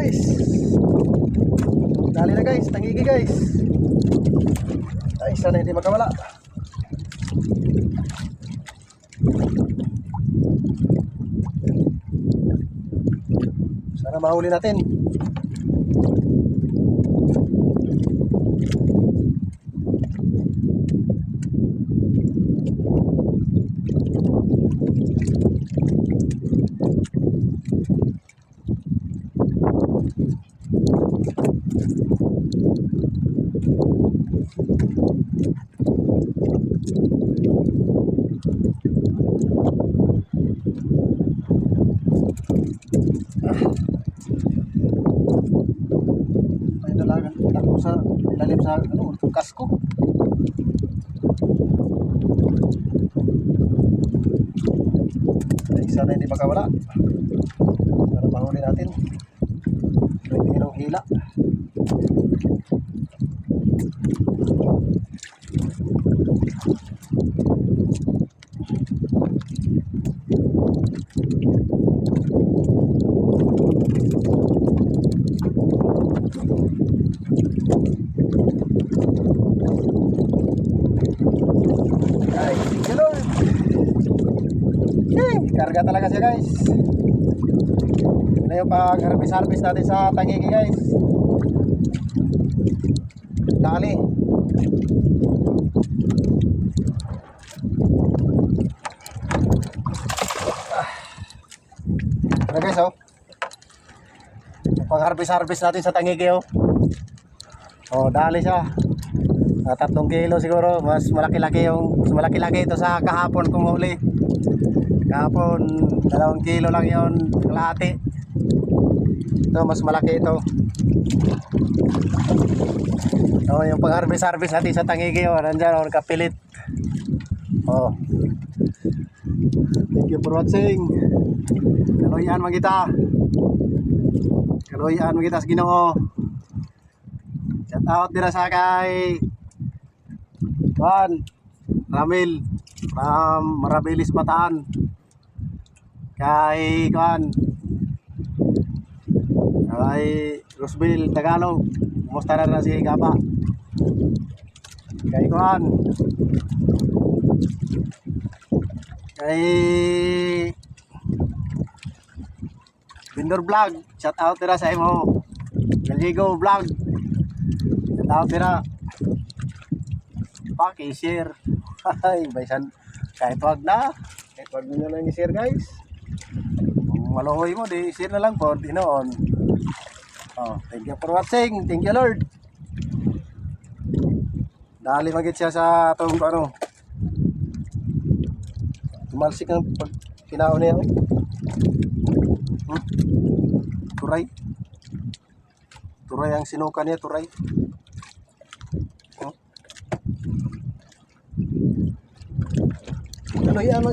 guys. Dali na guys, tangigi guys. Ay, sana hindi makawala. Sana mahuli natin. May dalagan ako sa ilalim sa kasko. Ay, sana hindi makawala. Sana mahuli natin. Pwede ng hila. Ay, galon. Karga talaga siya guys. Ito yung pag-harvest natin sa tangigi guys. Dali. Ito guys oh. Pag-harvest natin sa tangigi oh. Oh, dali siya. 3 kilo siguro. Mas malaki-laki ito sa kahapon kung huli. Kahapon 2 kilo lang yon, kalahati. Ito mas malaki ito. Oh, yung pag-harvest natin sa tangigi oh, nandiyan oh, kapilit. Oh. Thank you for watching. Kaluyan magita. Kaluyan magita sa Ginoo. Shout out dira sa kay Ramil from Marabilis Bataan. Kay Rosville Tagalog. Kumusta na si Gapa? Kay Bindor Vlog. Shout out dira sa imo. Galigo Vlog. Shout out dira. Paki-share. Ay, baysan. Kahit wag nyo lang i-share guys. Kung maluhoy mo, di-share na lang po. Dinoon. Oh, thank you for watching. Thank you Lord. Dali magit siya sa itong tumalsik ang pag kinaon niya. Turay ang sinuka niya, turay. Ano yan,